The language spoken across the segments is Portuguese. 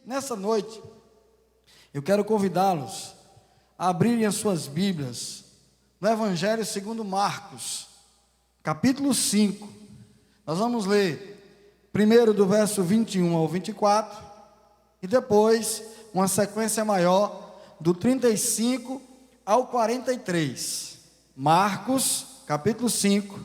nessa noite, eu quero convidá-los a abrirem as suas Bíblias no Evangelho segundo Marcos, capítulo 5. Nós vamos ler primeiro do verso 21 ao 24 e depois uma sequência maior do 35 ao 43. Marcos, capítulo 5,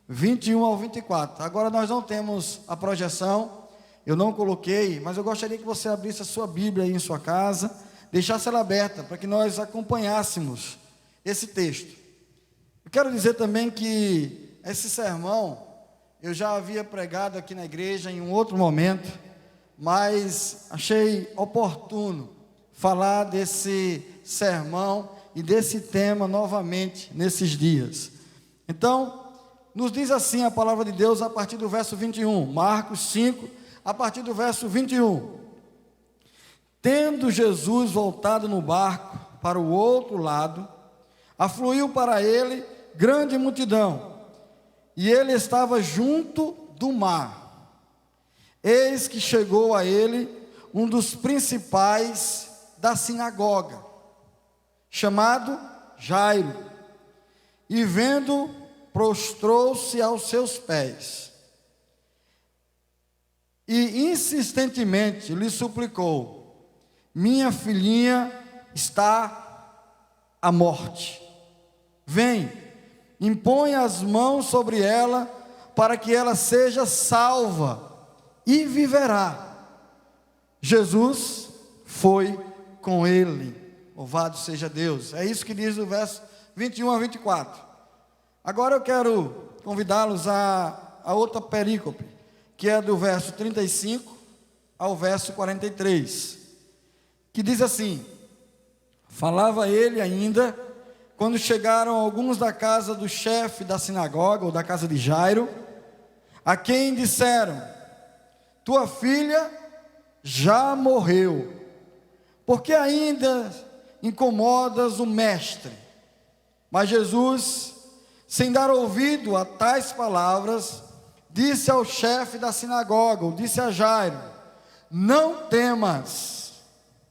21 ao 24. Agora nós não temos a projeção, eu não coloquei, mas eu gostaria que você abrisse a sua Bíblia aí em sua casa, deixasse ela aberta para que nós acompanhássemos esse texto. Eu quero dizer também que esse sermão eu já havia pregado aqui na igreja em um outro momento, mas achei oportuno falar desse sermão e desse tema novamente nesses dias. Então, nos diz assim a palavra de Deus a partir do verso 21, Marcos 5, a partir do verso 21. Tendo Jesus voltado no barco para o outro lado, afluiu para ele grande multidão, e ele estava junto do mar. Eis que chegou a ele um dos principais da sinagoga, chamado Jairo, e vendo, prostrou-se aos seus pés, e insistentemente lhe suplicou: minha filhinha está à morte. Vem, impõe as mãos sobre ela, para que ela seja salva, e viverá. Jesus foi com ele. Louvado seja Deus. É isso que diz o verso 21 a 24. Agora eu quero convidá-los a outra perícope, que é do verso 35 ao verso 43, que diz assim: falava ele ainda, quando chegaram alguns da casa do chefe da sinagoga, ou da casa de Jairo, a quem disseram: tua filha já morreu, por que ainda incomodas o mestre? Mas Jesus, sem dar ouvido a tais palavras, disse ao chefe da sinagoga, ou disse a Jairo: não temas,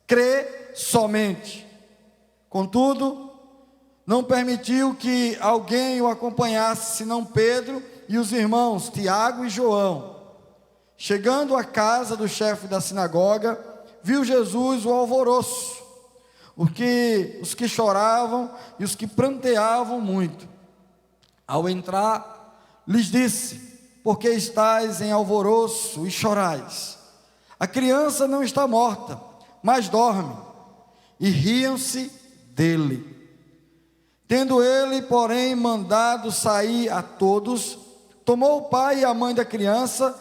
crê somente. Contudo, não permitiu que alguém o acompanhasse, senão Pedro e os irmãos Tiago e João. Chegando à casa do chefe da sinagoga, viu Jesus o alvoroço, os que choravam e os que pranteavam muito. Ao entrar, lhes disse: por que estáis em alvoroço e chorais? A criança não está morta, mas dorme. E riam-se dele. Tendo ele, porém, mandado sair a todos, tomou o pai e a mãe da criança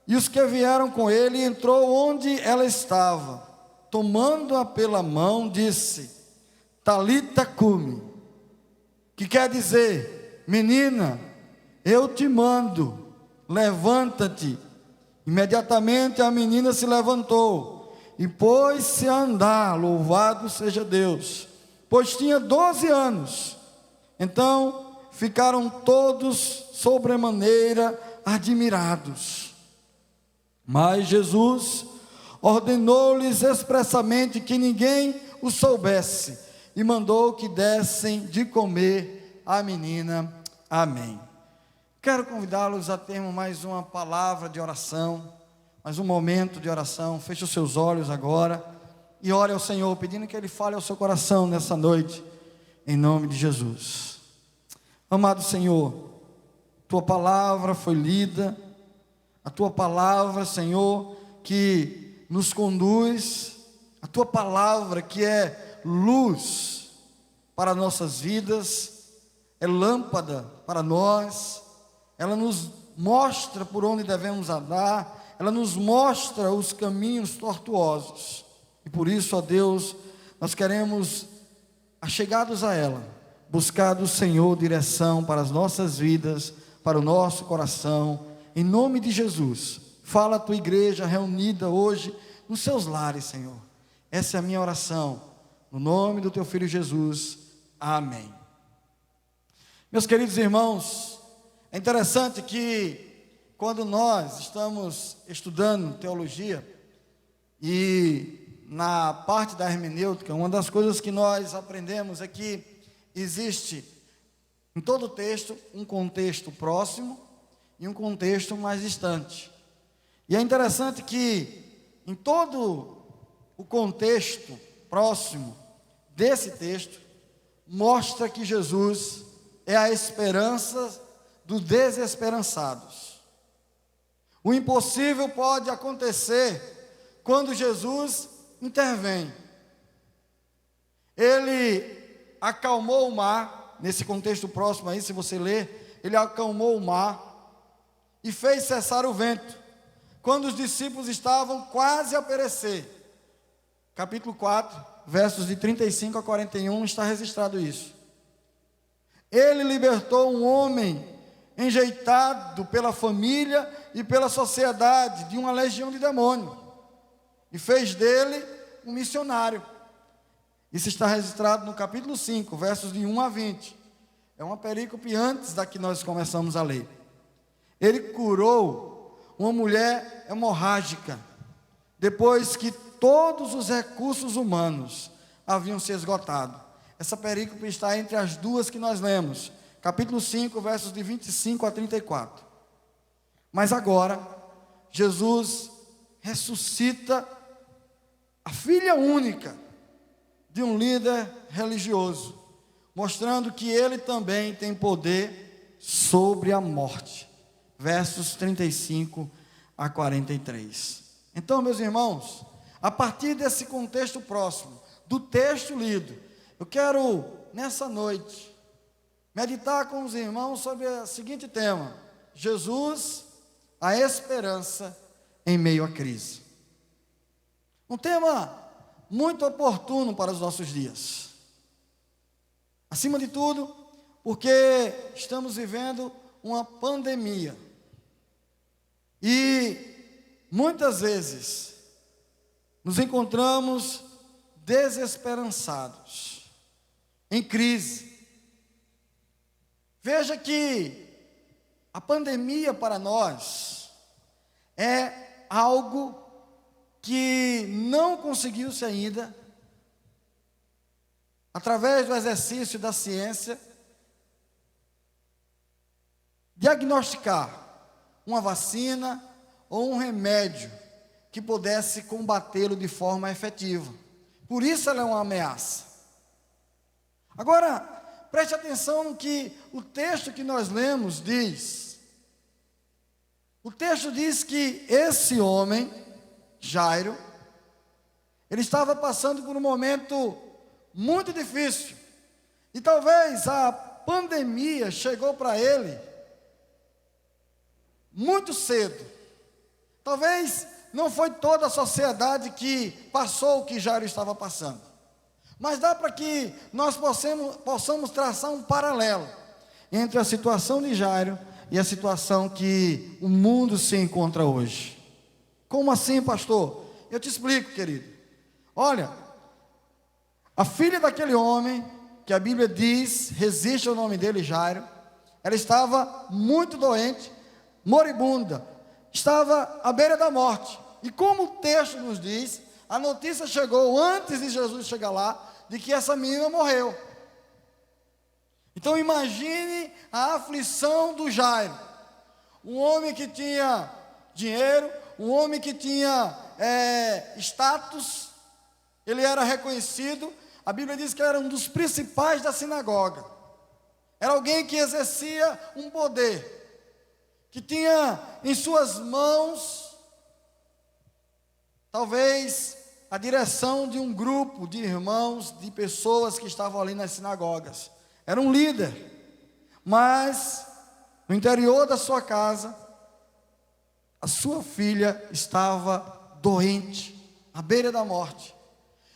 e os que vieram com ele, e entrou onde ela estava. Tomando-a pela mão, disse: Talita cumi, que quer dizer: menina, eu te mando, levanta-te. Imediatamente a menina se levantou e pôs-se a andar. Louvado seja Deus, pois tinha 12 anos. Então ficaram todos sobremaneira admirados. Mas Jesus ordenou-lhes expressamente que ninguém o soubesse, e mandou que dessem de comer à menina. Amém. Quero convidá-los a termos mais uma palavra de oração, mais um momento de oração. Feche os seus olhos agora e ore ao Senhor, pedindo que Ele fale ao seu coração nessa noite, em nome de Jesus. Amado Senhor, Tua palavra foi lida, a Tua palavra, Senhor, que nos conduz, a Tua palavra que é luz para nossas vidas, é lâmpada para nós, ela nos mostra por onde devemos andar, ela nos mostra os caminhos tortuosos. E por isso, ó Deus, nós queremos, achegados a ela, buscar do Senhor direção para as nossas vidas, para o nosso coração. Em nome de Jesus, fala a Tua igreja reunida hoje nos seus lares, Senhor. Essa é a minha oração, no nome do Teu Filho Jesus. Amém. Meus queridos irmãos, é interessante que quando nós estamos estudando teologia, E na parte da hermenêutica, uma das coisas que nós aprendemos é que existe em todo o texto um contexto próximo e um contexto mais distante. E é interessante que em todo o contexto próximo desse texto, mostra que Jesus é a esperança dos desesperançados. O impossível pode acontecer quando Jesus intervém. Ele acalmou o mar, nesse contexto próximo aí, se você ler, ele acalmou o mar e fez cessar o vento, quando os discípulos estavam quase a perecer. Capítulo 4, versos de 35 a 41, está registrado isso. Ele libertou um homem enjeitado pela família e pela sociedade de uma legião de demônios e fez dele um missionário. Isso está registrado no capítulo 5, versos de 1 a 20. É uma perícope antes da que nós começamos a ler. Ele curou uma mulher hemorrágica, depois que todos os recursos humanos haviam se esgotado. Essa perícope está entre as duas que nós lemos, capítulo 5, versos de 25 a 34. Mas agora, Jesus ressuscita a filha única de um líder religioso, mostrando que ele também tem poder sobre a morte. Versos 35 a 43. Então, meus irmãos, a partir desse contexto próximo, do texto lido, eu quero, nessa noite, meditar com os irmãos sobre o seguinte tema: Jesus, a esperança em meio à crise. Um tema muito oportuno para os nossos dias. Acima de tudo, porque estamos vivendo uma pandemia. E muitas vezes nos encontramos desesperançados, em crise. Veja que a pandemia para nós é algo que não conseguiu-se ainda, através do exercício da ciência, diagnosticar uma vacina ou um remédio que pudesse combatê-lo de forma efetiva. Por isso ela é uma ameaça. Agora, preste atenção no que o texto que nós lemos diz. O texto diz que esse homem, Jairo, ele estava passando por um momento muito difícil. E talvez a pandemia chegou para ele muito cedo. Talvez não foi toda a sociedade que passou o que Jairo estava passando. Mas dá para que nós possamos traçar um paralelo entre a situação de Jairo e a situação que o mundo se encontra hoje. Como assim, pastor? Eu te explico, querido. Olha, a filha daquele homem, que a Bíblia diz, resiste ao nome dele, Jairo, ela estava muito doente, moribunda, estava à beira da morte. E como o texto nos diz, a notícia chegou antes de Jesus chegar lá, de que essa menina morreu. Então imagine a aflição do Jairo, um homem que tinha dinheiro, um homem que tinha status, ele era reconhecido, a Bíblia diz que era um dos principais da sinagoga, era alguém que exercia um poder, que tinha em suas mãos, talvez, a direção de um grupo de irmãos, de pessoas que estavam ali nas sinagogas. Era um líder, mas no interior da sua casa, a sua filha estava doente, à beira da morte.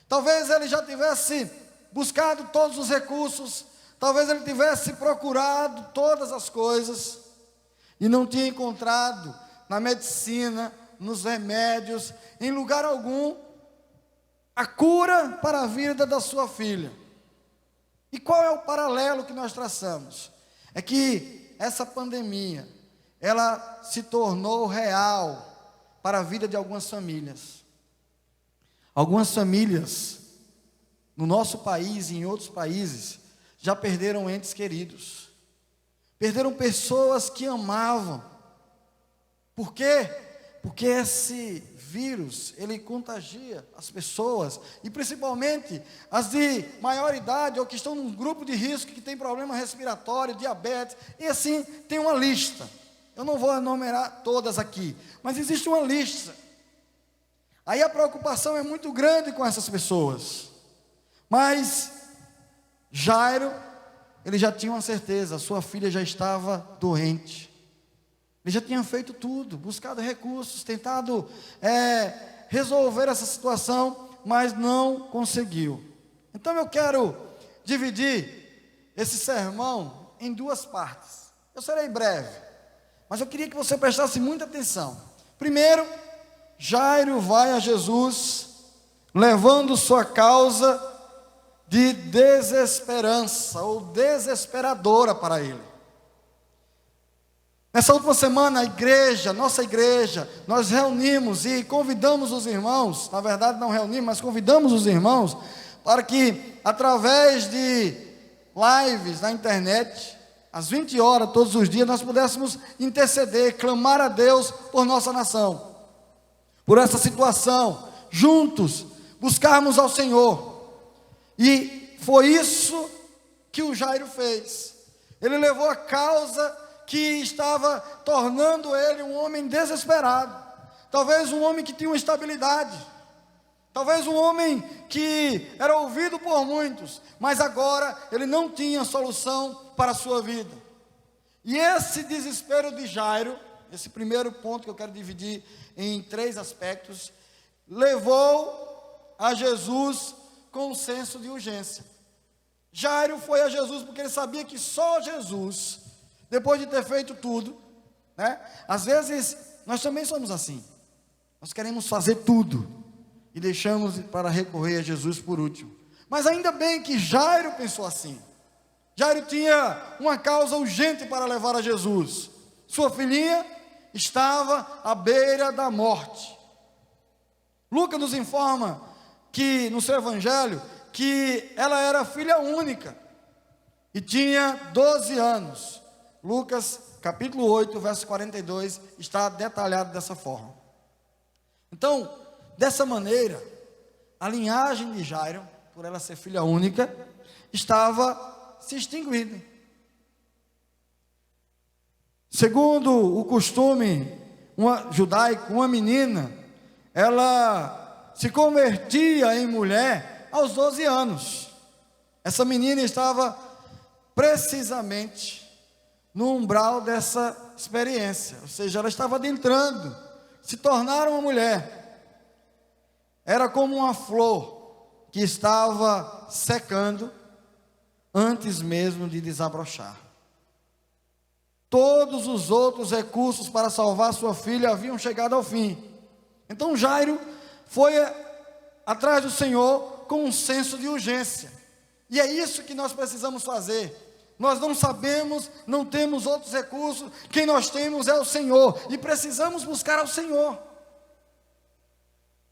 Talvez ele já tivesse buscado todos os recursos, talvez ele tivesse procurado todas as coisas, e não tinha encontrado na medicina, nos remédios, em lugar algum, a cura para a vida da sua filha. E qual é o paralelo que nós traçamos? É que essa pandemia, ela se tornou real para a vida de algumas famílias. Algumas famílias, no nosso país e em outros países, já perderam entes queridos. Perderam pessoas que amavam. Por quê? Porque esse vírus, ele contagia as pessoas, e principalmente as de maior idade, ou que estão num grupo de risco, que tem problema respiratório, diabetes, e assim, tem uma lista. Eu não vou enumerar todas aqui, mas existe uma lista. Aí a preocupação é muito grande com essas pessoas. Mas Jairo, ele já tinha uma certeza, sua filha já estava doente. Ele já tinha feito tudo, buscado recursos, tentado resolver essa situação, mas não conseguiu. Então eu quero dividir esse sermão em duas partes. Eu serei breve, mas eu queria que você prestasse muita atenção. Primeiro, Jairo vai a Jesus, levando sua causa de desesperança, ou desesperadora para ele. Nessa última semana, a igreja, nossa igreja, nós reunimos e convidamos os irmãos, na verdade não reunimos, mas convidamos os irmãos, para que através de lives na internet, às 20 horas todos os dias, nós pudéssemos interceder, clamar a Deus por nossa nação, por essa situação, juntos, buscarmos ao Senhor. E foi isso que o Jairo fez. Ele levou a causa que estava tornando ele um homem desesperado, talvez um homem que tinha uma estabilidade, talvez um homem que era ouvido por muitos, mas agora ele não tinha solução para a sua vida. E esse desespero de Jairo, esse primeiro ponto que eu quero dividir em 3 aspectos, levou a Jesus com um senso de urgência. Jairo foi a Jesus porque ele sabia que só Jesus, depois de ter feito tudo, às vezes nós também somos assim. Nós queremos fazer tudo e deixamos para recorrer a Jesus por último. Mas ainda bem que Jairo pensou assim. Jairo tinha uma causa urgente para levar a Jesus. Sua filhinha estava à beira da morte. Lucas nos informa que no seu evangelho que ela era filha única e tinha 12 anos. Lucas, capítulo 8, verso 42, está detalhado dessa forma. Então, dessa maneira, a linhagem de Jairo, por ela ser filha única, estava se extinguindo. Segundo o costume judaico, uma menina, ela se convertia em mulher aos 12 anos. Essa menina estava precisamente no umbral dessa experiência, ou seja, ela estava adentrando, se tornar uma mulher. Era como uma flor que estava secando antes mesmo de desabrochar. Todos os outros recursos para salvar sua filha haviam chegado ao fim. Então Jairo foi atrás do Senhor com um senso de urgência. E é isso que nós precisamos fazer. Nós não sabemos, não temos outros recursos, quem nós temos é o Senhor, e precisamos buscar ao Senhor.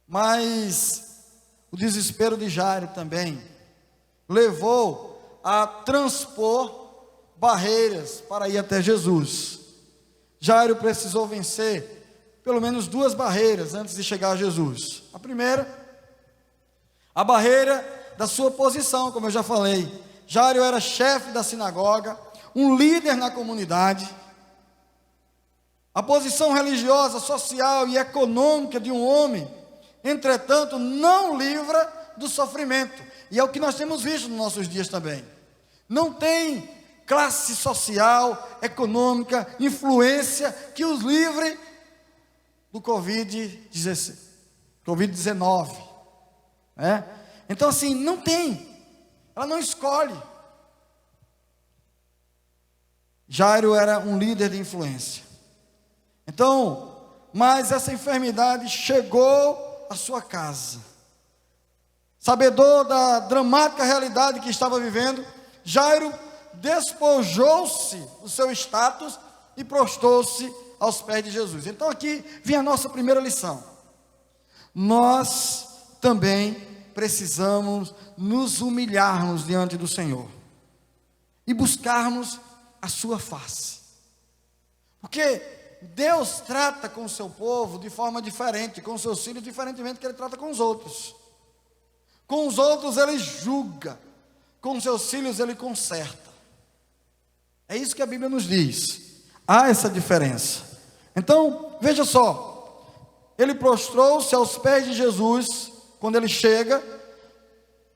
Mas o desespero de Jairo também levou a transpor barreiras para ir até Jesus. Jairo precisou vencer pelo menos 2 barreiras antes de chegar a Jesus. A primeira, a barreira da sua posição, como eu já falei. Jairo era chefe da sinagoga, um líder na comunidade. A posição religiosa, social e econômica de um homem, entretanto, não livra do sofrimento. E é o que nós temos visto nos nossos dias também. Não tem classe social, econômica, influência que os livre do Covid-19. Então assim, não tem. Ela não escolhe. Jairo era um líder de influência. Então, mas essa enfermidade chegou à sua casa. Sabedor da dramática realidade que estava vivendo, Jairo despojou-se do seu status e prostou-se aos pés de Jesus. Então aqui vem a nossa primeira lição. Nós também precisamos nos humilharmos diante do Senhor e buscarmos a sua face, porque Deus trata com o seu povo de forma diferente, com os seus filhos diferentemente que Ele trata com os outros. Com os outros Ele julga, com os seus filhos Ele conserta. É isso que a Bíblia nos diz. Há essa diferença. Então, veja só, ele prostrou-se aos pés de Jesus quando ele chega,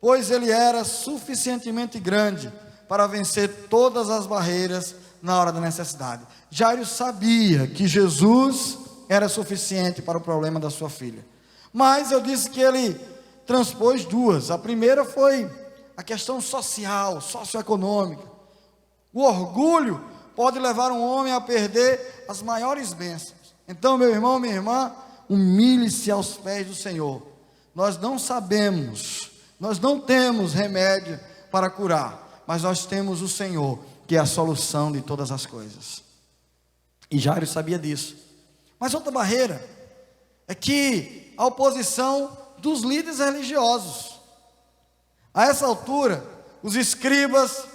pois ele era suficientemente grande para vencer todas as barreiras na hora da necessidade. Jairo sabia que Jesus era suficiente para o problema da sua filha, mas eu disse que ele transpôs duas. A primeira foi a questão social, socioeconômica. O orgulho pode levar um homem a perder as maiores bênçãos. Então, meu irmão, minha irmã, humilhe-se aos pés do Senhor. Nós não sabemos, nós não temos remédio para curar, mas nós temos o Senhor, que é a solução de todas as coisas. E Jairo sabia disso. Mas outra barreira é que a oposição dos líderes religiosos. A essa altura, os escribas,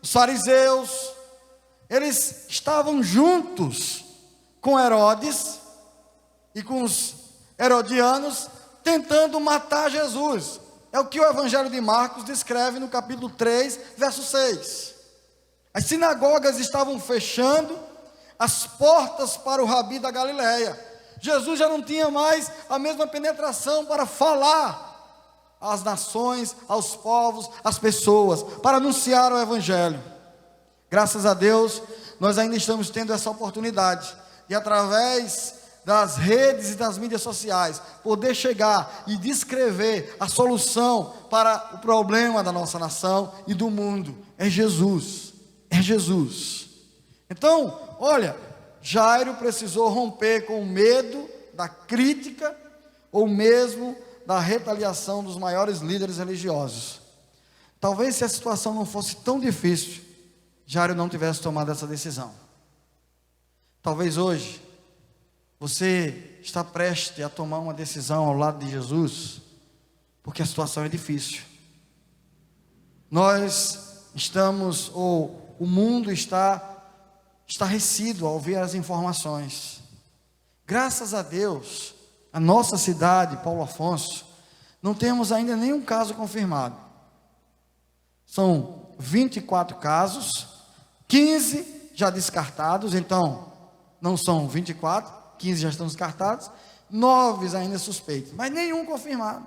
os fariseus, eles estavam juntos com Herodes e com os herodianos, tentando matar Jesus. É o que o Evangelho de Marcos descreve no capítulo 3, verso 6. As sinagogas estavam fechando as portas para o Rabi da Galileia. Jesus já não tinha mais a mesma penetração para falar às nações, aos povos, às pessoas, para anunciar o Evangelho. Graças a Deus, nós ainda estamos tendo essa oportunidade de, através das redes e das mídias sociais, poder chegar e descrever a solução para o problema da nossa nação e do mundo. É Jesus, é Jesus. Então, olha, Jairo precisou romper com o medo da crítica ou mesmo da retaliação dos maiores líderes religiosos. Talvez, se a situação não fosse tão difícil, Jairo não tivesse tomado essa decisão. Talvez hoje você está prestes a tomar uma decisão ao lado de Jesus, porque a situação é difícil. Nós estamos, ou o mundo está estarrecido ao ouvir as informações. Graças a Deus, a nossa cidade, Paulo Afonso, não temos ainda nenhum caso confirmado. São 24 casos, 15 já descartados, então não são 24, 15 já estão descartados, 9 ainda suspeitos, mas nenhum confirmado.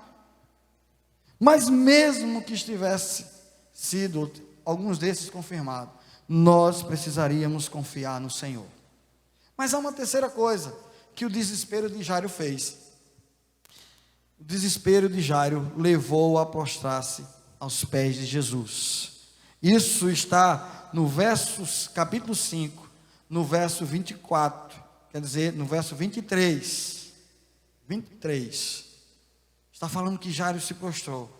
Mas mesmo que estivesse sido alguns desses confirmados, nós precisaríamos confiar no Senhor. Mas há uma terceira coisa que o desespero de Jairo fez. O desespero de Jairo levou-o a prostrar-se aos pés de Jesus. Isso está no capítulo 5, no verso 24, quer dizer, no verso 23. Está falando que Jairo se prostrou.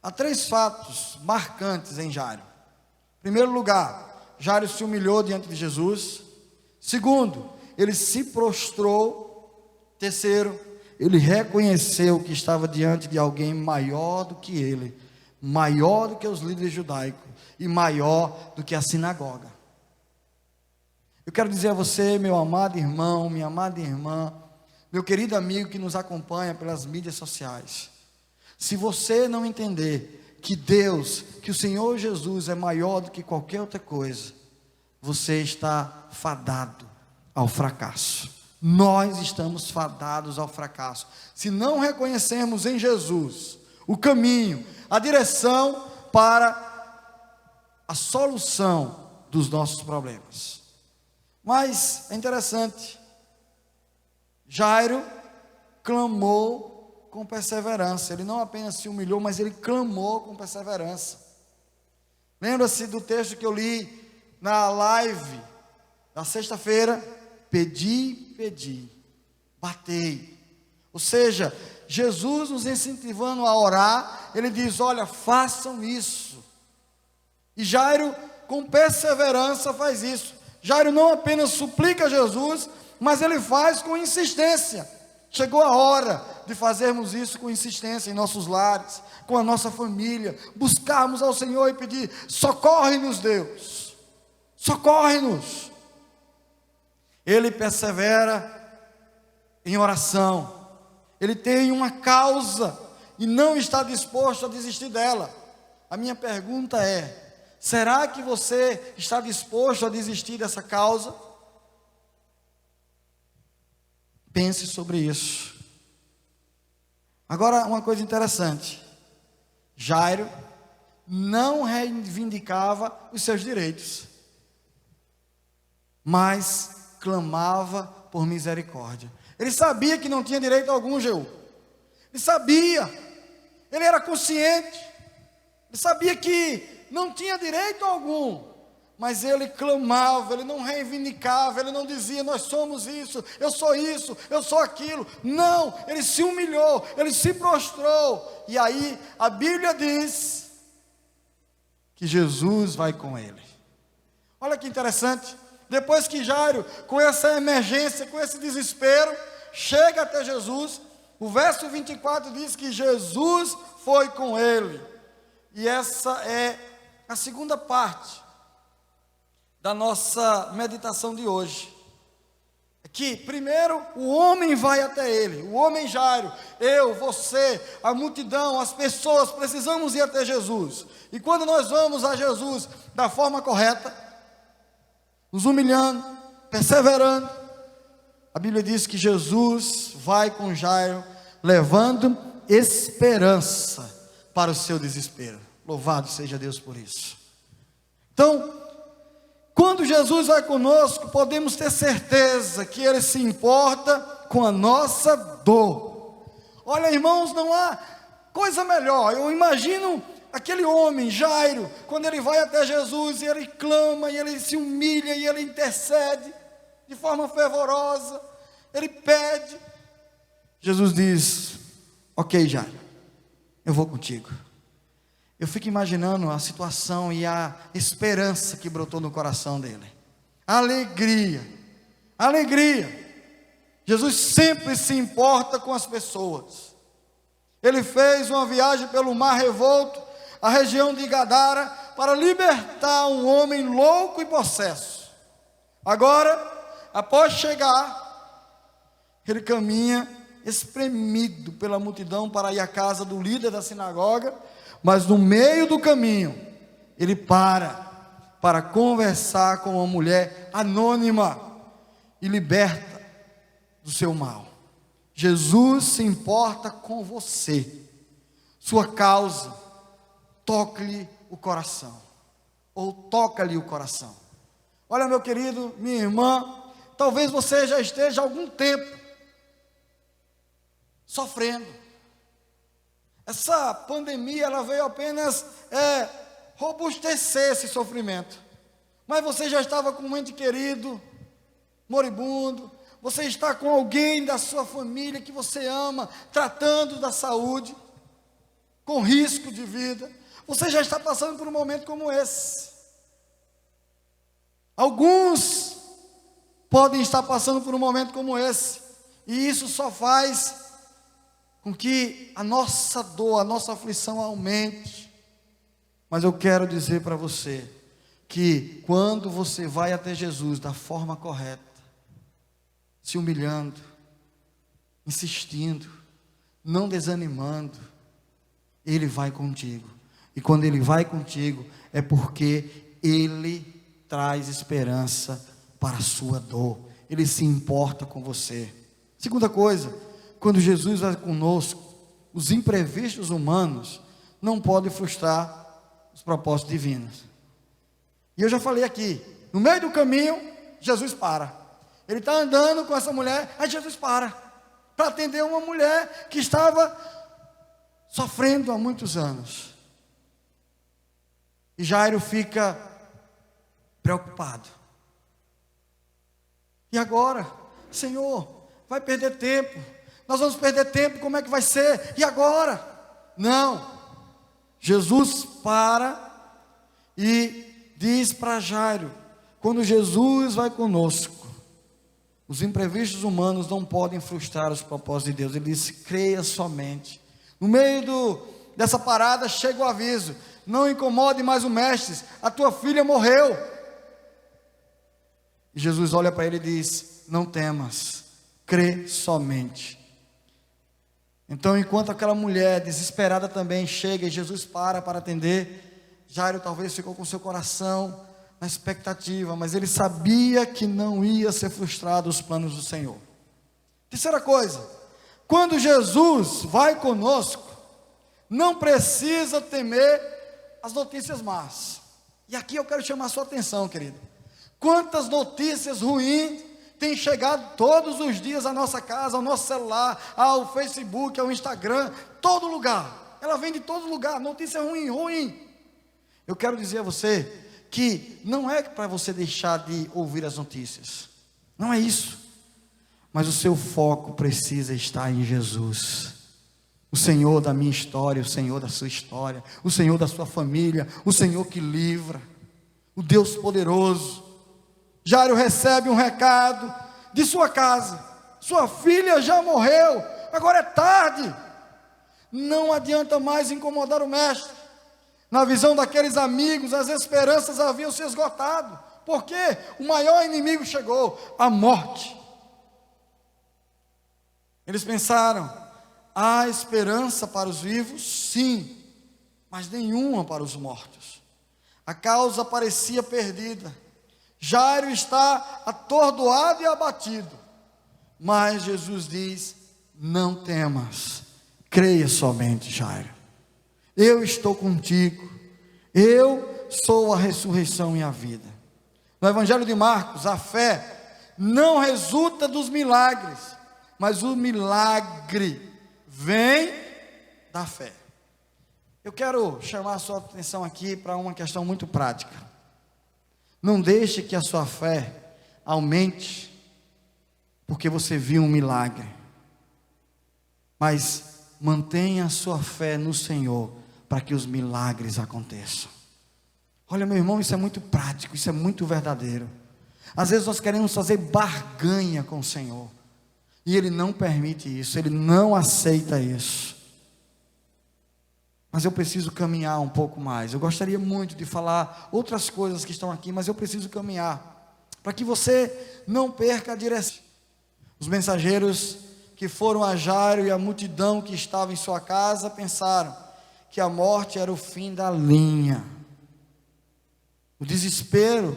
Há 3 fatos marcantes em Jairo. Em primeiro lugar, Jairo se humilhou diante de Jesus. Segundo, ele se prostrou. Terceiro, ele reconheceu que estava diante de alguém maior do que ele, maior do que os líderes judaicos e maior do que a sinagoga. Eu quero dizer a você, meu amado irmão, minha amada irmã, meu querido amigo que nos acompanha pelas mídias sociais, se você não entender que Deus, que o Senhor Jesus é maior do que qualquer outra coisa, você está fadado ao fracasso. Nós estamos fadados ao fracasso. Se não reconhecermos em Jesus o caminho, a direção para a solução dos nossos problemas. Mas é interessante, Jairo clamou com perseverança. Ele não apenas se humilhou, mas ele clamou com perseverança. Lembra-se do texto que eu li na live na sexta-feira? Pedi, batei. Ou seja, Jesus nos incentivando a orar, ele diz: olha, façam isso. E Jairo, com perseverança, faz isso. Jairo não apenas suplica a Jesus, mas ele faz com insistência. Chegou a hora de fazermos isso com insistência em nossos lares, com a nossa família, buscarmos ao Senhor e pedir: socorre-nos, Deus, socorre-nos. Ele persevera em oração, ele tem uma causa e não está disposto a desistir dela. A minha pergunta é: será que você está disposto a desistir dessa causa? Pense sobre isso. Agora, uma coisa interessante: Jairo não reivindicava os seus direitos, mas clamava por misericórdia. Ele sabia que não tinha direito algum, Jeú. Ele sabia, ele era consciente, ele sabia que não tinha direito algum, mas ele clamava, ele não reivindicava, ele não dizia: nós somos isso, eu sou aquilo. Não, ele se humilhou, ele se prostrou. E aí a Bíblia diz que Jesus vai com ele. Olha que interessante. Depois que Jairo, com essa emergência, com esse desespero, chega até Jesus, o verso 24 diz que Jesus foi com ele. E essa é a segunda parte da nossa meditação de hoje. Que primeiro o homem vai até ele, o homem Jairo, eu, você, a multidão, as pessoas, precisamos ir até Jesus. E quando nós vamos a Jesus da forma correta, nos humilhando, perseverando, a Bíblia diz que Jesus vai com Jairo, levando esperança para o seu desespero. Louvado seja Deus por isso. Então, quando Jesus vai conosco, podemos ter certeza que Ele se importa com a nossa dor. Olha, irmãos, não há coisa melhor. Eu imagino aquele homem, Jairo, quando ele vai até Jesus e ele clama, e ele se humilha, e ele intercede de forma fervorosa, ele pede. Jesus diz: ok, Jairo, eu vou contigo. Eu fico imaginando a situação e a esperança que brotou no coração dele. Alegria, alegria. Jesus sempre se importa com as pessoas. Ele fez uma viagem pelo mar revolto, a região de Gadara, para libertar um homem louco e possesso. Agora, após chegar, ele caminha espremido pela multidão para ir à casa do líder da sinagoga. Mas no meio do caminho, ele para conversar com uma mulher anônima e liberta do seu mal. Jesus se importa com você, sua causa, toque-lhe o coração, ou toca-lhe o coração. Olha, meu querido, minha irmã, talvez você já esteja há algum tempo sofrendo. Essa pandemia, ela veio apenas robustecer esse sofrimento. Mas você já estava com um ente querido, moribundo. Você está com alguém da sua família que você ama, tratando da saúde, com risco de vida. Você já está passando por um momento como esse. Alguns podem estar passando por um momento como esse. E isso só faz com que a nossa dor, a nossa aflição aumente. Mas eu quero dizer para você que quando você vai até Jesus da forma correta, se humilhando, insistindo, não desanimando, Ele vai contigo. E quando Ele vai contigo, é porque Ele traz esperança para a sua dor. Ele se importa com você. Segunda coisa, quando Jesus vai conosco, os imprevistos humanos não podem frustrar os propósitos divinos. E eu já falei aqui, no meio do caminho, Jesus para. Ele está andando com essa mulher, aí Jesus para atender uma mulher que estava sofrendo há muitos anos. E Jairo fica preocupado. E agora, Senhor, vai perder tempo. Nós vamos perder tempo, como é que vai ser? E agora? Não. Jesus para e diz para Jairo, quando Jesus vai conosco, Os imprevistos humanos não podem frustrar os propósitos de Deus. Ele disse: creia somente. No meio dessa parada chega o aviso: não incomode mais o mestre, a tua filha morreu. E Jesus olha para ele e diz: não temas, crê somente. Então, enquanto aquela mulher desesperada também chega e Jesus para atender, Jairo talvez ficou com seu coração na expectativa, mas ele sabia que não ia ser frustrado os planos do Senhor. Terceira coisa: quando Jesus vai conosco, não precisa temer as notícias más. E aqui eu quero chamar a sua atenção, querido. Quantas notícias ruins têm chegado todos os dias à nossa casa, ao nosso celular, ao Facebook, ao Instagram, todo lugar. Ela vem de todo lugar, notícia ruim. Eu quero dizer a você que não é para você deixar de ouvir as notícias. Não é isso. Mas o seu foco precisa estar em Jesus. O Senhor da minha história, o Senhor da sua história, o Senhor da sua família, o Senhor que livra, o Deus poderoso. Jairo recebe um recado de sua casa: sua filha já morreu, agora é tarde. Não adianta mais incomodar o mestre. Na visão daqueles amigos, as esperanças haviam se esgotado, porque o maior inimigo chegou, a morte. Eles pensaram: há esperança para os vivos? Sim, mas nenhuma para os mortos. A causa parecia perdida. Jairo está atordoado e abatido, mas Jesus diz: não temas, creia somente, Jairo. Eu estou contigo, eu sou a ressurreição e a vida. No Evangelho de Marcos, a fé não resulta dos milagres, mas o milagre vem da fé. Eu quero chamar a sua atenção aqui para uma questão muito prática. Não deixe que a sua fé aumente porque você viu um milagre, mas mantenha a sua fé no Senhor para que os milagres aconteçam. Olha, meu irmão, isso é muito prático, isso é muito verdadeiro. Às vezes nós queremos fazer barganha com o Senhor, e Ele não permite isso, Ele não aceita isso. Mas eu preciso caminhar um pouco mais. Eu gostaria muito de falar outras coisas que estão aqui, mas eu preciso caminhar, para que você não perca a direção. Os mensageiros que foram a Jairo e a multidão que estava em sua casa pensaram que a morte era o fim da linha. O desespero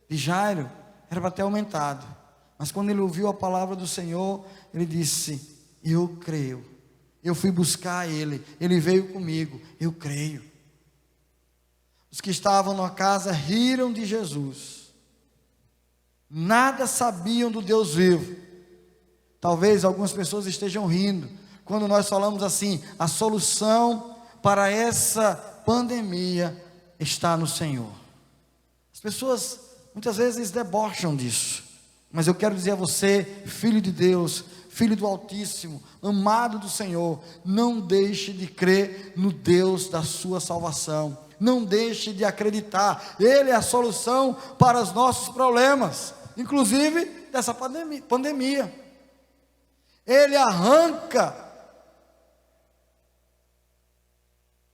de Jairo era para ter aumentado, mas quando ele ouviu a palavra do Senhor, ele disse: eu creio, eu fui buscar ele veio comigo, eu creio. Os que estavam na casa riram de Jesus, nada sabiam do Deus vivo. Talvez algumas pessoas estejam rindo quando nós falamos assim: a solução para essa pandemia está no Senhor. As pessoas muitas vezes debocham disso, mas eu quero dizer a você, filho de Deus, filho do Altíssimo, amado do Senhor, não deixe de crer no Deus da sua salvação. Não deixe de acreditar, Ele é a solução para os nossos problemas, inclusive dessa pandemia. Ele arranca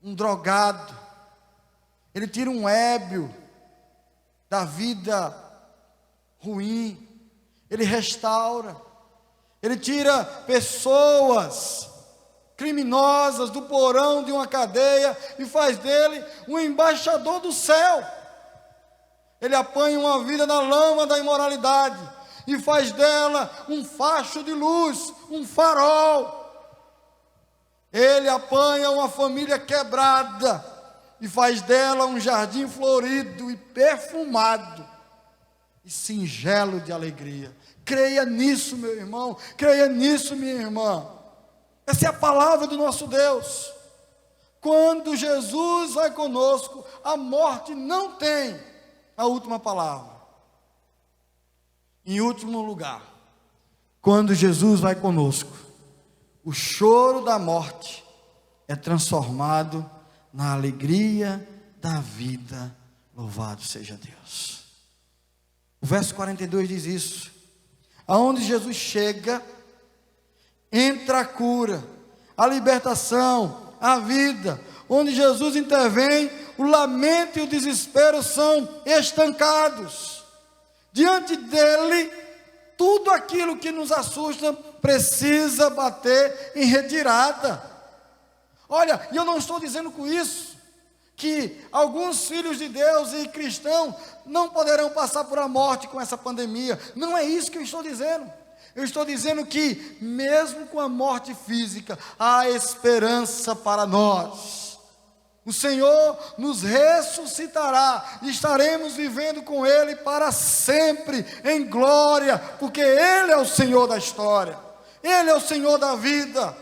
um drogado, Ele tira um ébrio da vida ruim, Ele restaura, Ele tira pessoas criminosas do porão de uma cadeia e faz dele um embaixador do céu. Ele apanha uma vida na lama da imoralidade e faz dela um facho de luz, um farol. Ele apanha uma família quebrada e faz dela um jardim florido e perfumado e singelo de alegria. Creia nisso, meu irmão, creia nisso, minha irmã. Essa é a palavra do nosso Deus. Quando Jesus vai conosco, a morte não tem a última palavra. Em último lugar, quando Jesus vai conosco, o choro da morte é transformado na alegria da vida. Louvado seja Deus. O verso 42 diz isso: Aonde Jesus chega, entra a cura, a libertação, a vida. Onde Jesus intervém, o lamento e o desespero são estancados. Diante dele, tudo aquilo que nos assusta precisa bater em retirada. Olha, e eu não estou dizendo com isso que alguns filhos de Deus e cristãos não poderão passar por a morte com essa pandemia. Não é isso que eu estou dizendo. Eu estou dizendo que mesmo com a morte física, há esperança para nós. O Senhor nos ressuscitará e estaremos vivendo com Ele para sempre, em glória, porque Ele é o Senhor da história, Ele é o Senhor da vida.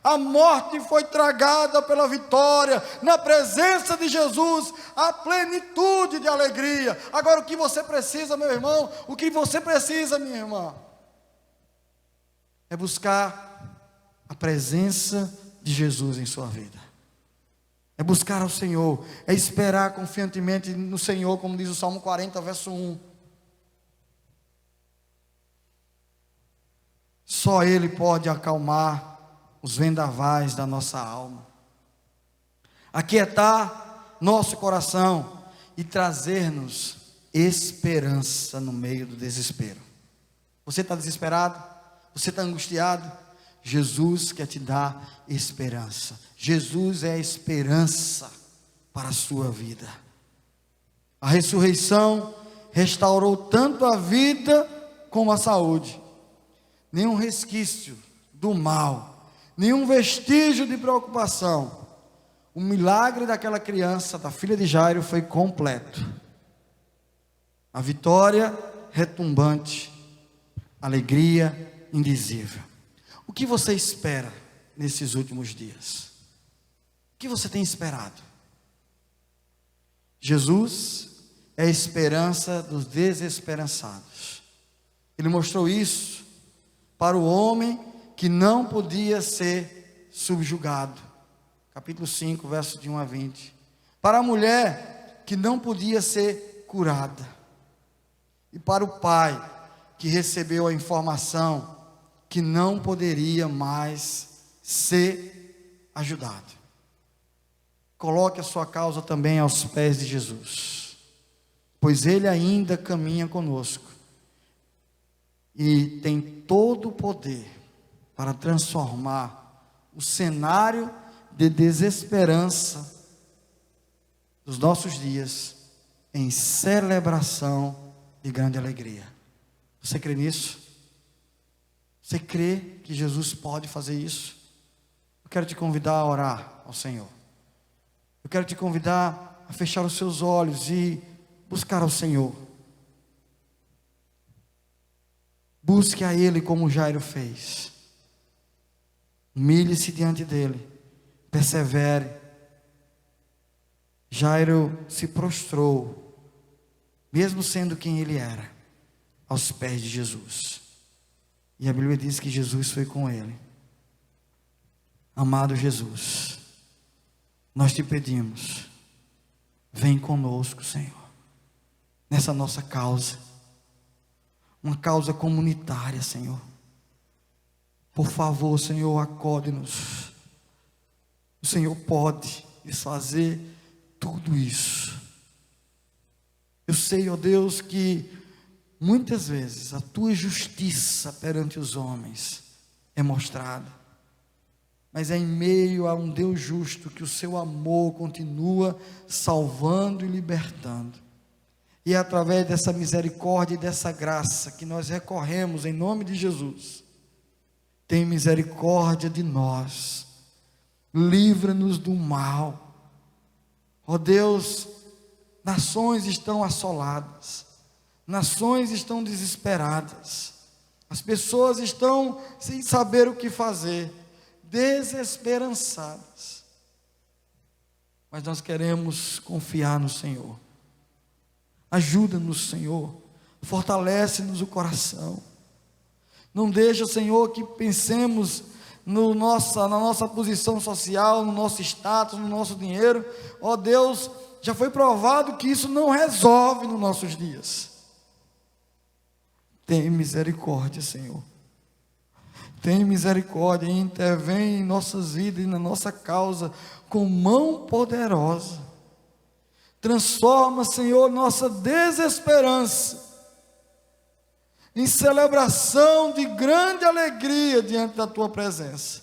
A morte foi tragada pela vitória, na presença de Jesus, a plenitude de alegria. Agora o que você precisa, meu irmão, o que você precisa, minha irmã, é buscar a presença de Jesus em sua vida. É buscar ao Senhor, é esperar confiantemente no Senhor, como diz o Salmo 40, verso 1. Só Ele pode acalmar os vendavais da nossa alma, aquietar nosso coração e trazer-nos esperança no meio do desespero. Você está desesperado? Você está angustiado? Jesus quer te dar esperança. Jesus é a esperança para a sua vida. A ressurreição restaurou tanto a vida como a saúde. Nenhum resquício do mal, nenhum vestígio de preocupação. O milagre daquela criança, da filha de Jairo, foi completo. A vitória retumbante, alegria indizível. O que você espera nesses últimos dias? O que você tem esperado? Jesus é a esperança dos desesperançados. Ele mostrou isso para o homem que não podia ser subjugado. Capítulo 5, versos de 1 a 20. Para a mulher que não podia ser curada. E para o pai que recebeu a informação que não poderia mais ser ajudado. Coloque a sua causa também aos pés de Jesus, pois Ele ainda caminha conosco e tem todo o poder para transformar o cenário de desesperança dos nossos dias em celebração de grande alegria. Você crê nisso? Você crê que Jesus pode fazer isso? Eu quero te convidar a orar ao Senhor. Eu quero te convidar a fechar os seus olhos e buscar ao Senhor. Busque a Ele como Jairo fez. Humilhe-se diante dEle. Persevere. Jairo se prostrou, mesmo sendo quem ele era, aos pés de Jesus. E a Bíblia diz que Jesus foi com ele. Amado Jesus, nós te pedimos, vem conosco, Senhor, nessa nossa causa, uma causa comunitária, Senhor. Por favor, Senhor, acode-nos. O Senhor pode desfazer tudo isso. Eu sei, ó Deus, que muitas vezes a tua justiça perante os homens é mostrada, mas é em meio a um Deus justo que o seu amor continua salvando e libertando. E é através dessa misericórdia e dessa graça que nós recorremos em nome de Jesus. Tem misericórdia de nós, livra-nos do mal. Ó Deus, nações estão assoladas, nações estão desesperadas, as pessoas estão sem saber o que fazer, desesperançadas. Mas nós queremos confiar no Senhor. Ajuda-nos, Senhor, fortalece-nos o coração. Não deixa, Senhor, que pensemos na nossa posição social, no nosso status, no nosso dinheiro. Ó Deus, já foi provado que isso não resolve nos nossos dias. Tem misericórdia, Senhor. Tem misericórdia e intervém em nossas vidas e na nossa causa com mão poderosa. Transforma, Senhor, nossa desesperança em celebração de grande alegria diante da Tua presença.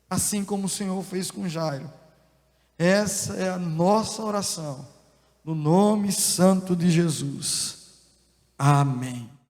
Assim como o Senhor fez com Jairo. Essa é a nossa oração, no nome santo de Jesus. Amém.